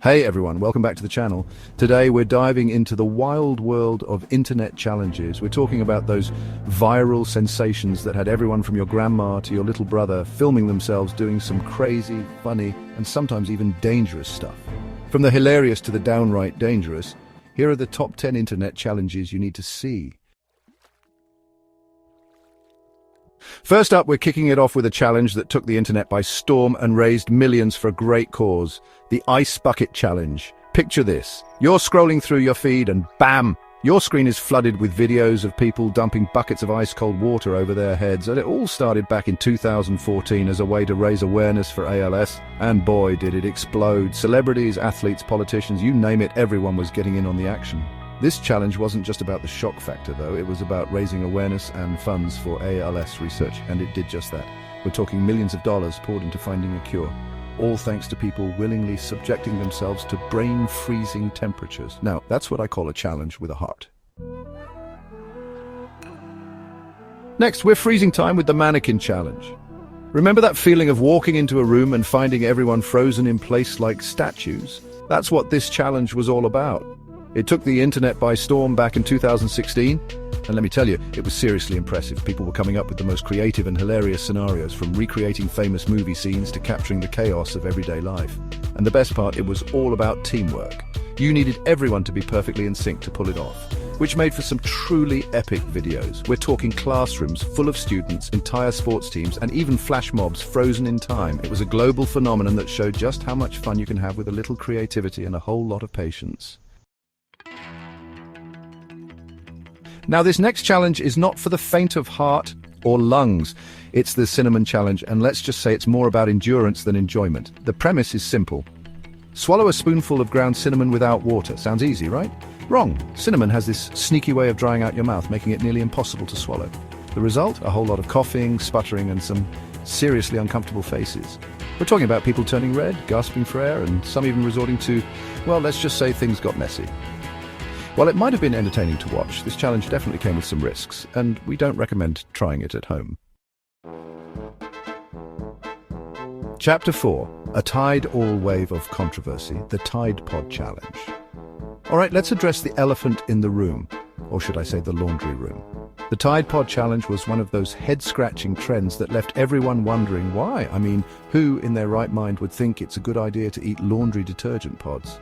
Hey everyone, welcome back to the channel. Today we're diving into the wild world of internet challenges. We're talking about those viral sensations that had everyone from your grandma to your little brother filming themselves doing some crazy, funny, and sometimes even dangerous stuff. From the hilarious to the downright dangerous, here are the top 10 internet challenges you need to see. First up, we're kicking it off with a challenge that took the internet by storm and raised millions for a great cause, the Ice Bucket Challenge. Picture this. You're scrolling through your feed and bam! Your screen is flooded with videos of people dumping buckets of ice-cold water over their heads, and it all started back in 2014 as a way to raise awareness for ALS, and boy did it explode. Celebrities, athletes, politicians, you name it, everyone was getting in on the action. This challenge wasn't just about the shock factor, though. It was about raising awareness and funds for ALS research, and it did just that. We're talking millions of dollars poured into finding a cure, all thanks to people willingly subjecting themselves to brain-freezing temperatures. Now, that's what I call a challenge with a heart. Next, we're freezing time with the Mannequin Challenge. Remember that feeling of walking into a room and finding everyone frozen in place like statues? That's what this challenge was all about. It took the internet by storm back in 2016, and let me tell you, it was seriously impressive. People were coming up with the most creative and hilarious scenarios, from recreating famous movie scenes to capturing the chaos of everyday life. And the best part, it was all about teamwork. You needed everyone to be perfectly in sync to pull it off, which made for some truly epic videos. We're talking classrooms full of students, entire sports teams, and even flash mobs frozen in time. It was a global phenomenon that showed just how much fun you can have with a little creativity and a whole lot of patience. Now, this next challenge is not for the faint of heart or lungs. It's the Cinnamon Challenge, and let's just say it's more about endurance than enjoyment. The premise is simple. Swallow a spoonful of ground cinnamon without water. Sounds easy, right? Wrong. Cinnamon has this sneaky way of drying out your mouth, making it nearly impossible to swallow. The result? A whole lot of coughing, sputtering, and some seriously uncomfortable faces. We're talking about people turning red, gasping for air, and some even resorting to, well, let's just say things got messy. While it might have been entertaining to watch, this challenge definitely came with some risks, and we don't recommend trying it at home. Chapter 4. A Tide-all wave of controversy, the Tide Pod Challenge. Alright, let's address the elephant in the room, or should I say the laundry room. The Tide Pod Challenge was one of those head-scratching trends that left everyone wondering why. I mean, who in their right mind would think it's a good idea to eat laundry detergent pods?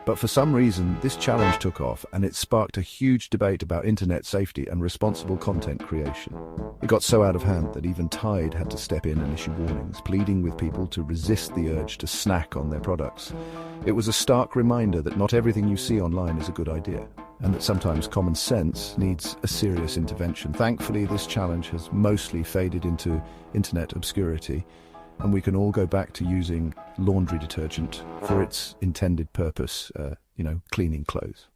But for some reason, this challenge took off, and it sparked a huge debate about internet safety and responsible content creation. It got so out of hand that even Tide had to step in and issue warnings, pleading with people to resist the urge to snack on their products. It was a stark reminder that not everything you see online is a good idea, and that sometimes common sense needs a serious intervention. Thankfully, this challenge has mostly faded into internet obscurity, and we can all go back to using laundry detergent for its intended purpose, cleaning clothes.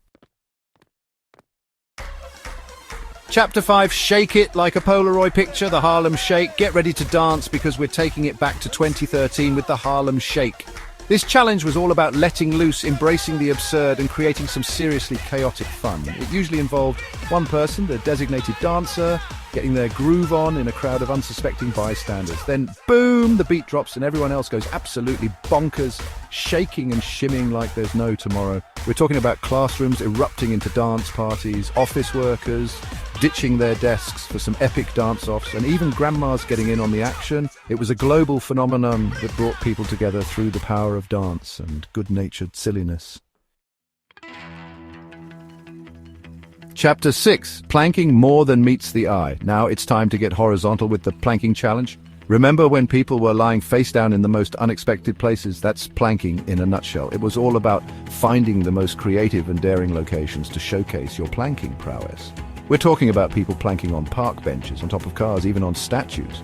Chapter 5, Shake It Like a Polaroid Picture, the Harlem Shake. Get ready to dance because we're taking it back to 2013 with the Harlem Shake. This challenge was all about letting loose, embracing the absurd, and creating some seriously chaotic fun. It usually involved one person, the designated dancer, getting their groove on in a crowd of unsuspecting bystanders. Then, boom, the beat drops and everyone else goes absolutely bonkers, shaking and shimmying like there's no tomorrow. We're talking about classrooms erupting into dance parties, office workers ditching their desks for some epic dance-offs, and even grandmas getting in on the action. It was a global phenomenon that brought people together through the power of dance and good-natured silliness. Chapter 6. Planking more than meets the eye. Now it's time to get horizontal with the planking challenge. Remember when people were lying face down in the most unexpected places? That's planking in a nutshell. It was all about finding the most creative and daring locations to showcase your planking prowess. We're talking about people planking on park benches, on top of cars, even on statues.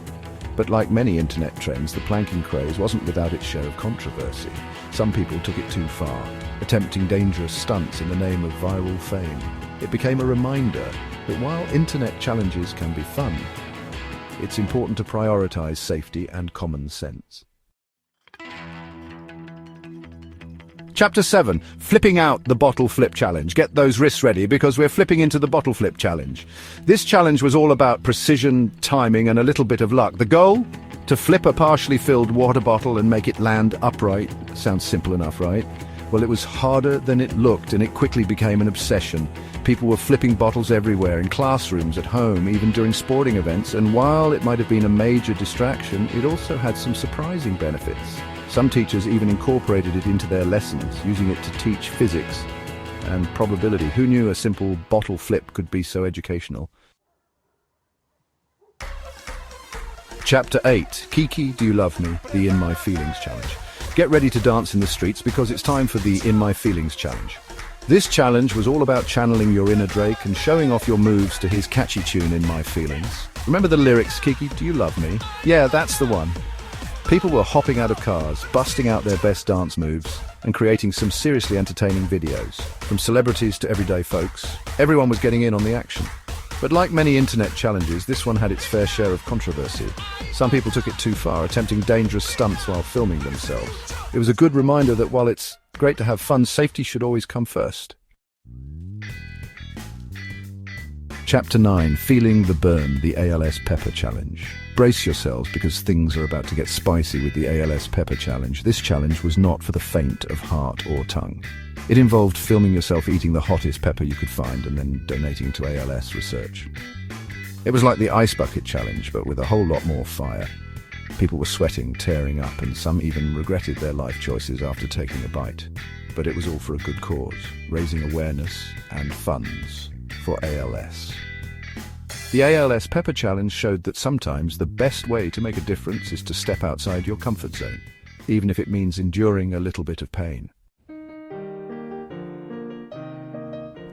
But like many internet trends, the planking craze wasn't without its share of controversy. Some people took it too far, attempting dangerous stunts in the name of viral fame. It became a reminder that while internet challenges can be fun, it's important to prioritize safety and common sense. Chapter 7. Flipping out the bottle flip challenge. Get those wrists ready because we're flipping into the bottle flip challenge. This challenge was all about precision, timing, and a little bit of luck. The goal? To flip a partially filled water bottle and make it land upright. Sounds simple enough, right? Well, it was harder than it looked, and it quickly became an obsession. People were flipping bottles everywhere, in classrooms, at home, even during sporting events, and while it might have been a major distraction, it also had some surprising benefits. Some teachers even incorporated it into their lessons, using it to teach physics and probability. Who knew a simple bottle flip could be so educational? Chapter 8. Kiki, Do You Love Me? The In My Feelings Challenge. Get ready to dance in the streets because it's time for the In My Feelings Challenge. This challenge was all about channeling your inner Drake and showing off your moves to his catchy tune In My Feelings. Remember the lyrics, Kiki, do you love me? Yeah, that's the one. People were hopping out of cars, busting out their best dance moves, and creating some seriously entertaining videos. From celebrities to everyday folks, everyone was getting in on the action. But like many internet challenges, this one had its fair share of controversy. Some people took it too far, attempting dangerous stunts while filming themselves. It was a good reminder that while it's great to have fun, safety should always come first. Chapter 9. Feeling the Burn, the ALS Pepper Challenge. Brace yourselves because things are about to get spicy with the ALS Pepper Challenge. This challenge was not for the faint of heart or tongue. It involved filming yourself eating the hottest pepper you could find and then donating to ALS research. It was like the Ice Bucket Challenge, but with a whole lot more fire. People were sweating, tearing up, and some even regretted their life choices after taking a bite. But it was all for a good cause, raising awareness and funds for ALS. The ALS Pepper Challenge showed that sometimes the best way to make a difference is to step outside your comfort zone, even if it means enduring a little bit of pain.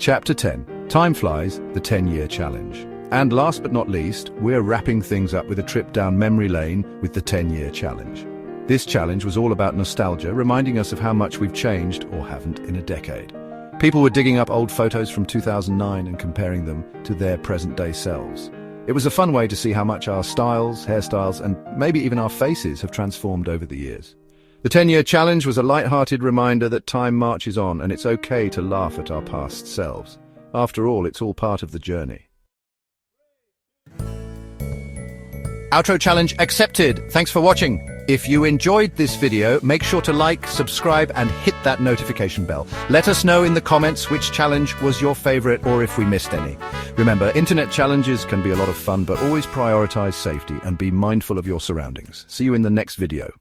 Chapter 10. Time Flies, the 10-Year Challenge. And last but not least, we're wrapping things up with a trip down memory lane with the 10-Year Challenge. This challenge was all about nostalgia, reminding us of how much we've changed, or haven't, in a decade. People were digging up old photos from 2009 and comparing them to their present-day selves. It was a fun way to see how much our styles, hairstyles, and maybe even our faces have transformed over the years. The 10-Year Challenge was a light-hearted reminder that time marches on and it's okay to laugh at our past selves. After all, it's all part of the journey. Outro challenge accepted. Thanks for watching. If you enjoyed this video, make sure to like, subscribe, and hit that notification bell. Let us know in the comments which challenge was your favorite or if we missed any. Remember, internet challenges can be a lot of fun, but always prioritize safety and be mindful of your surroundings. See you in the next video.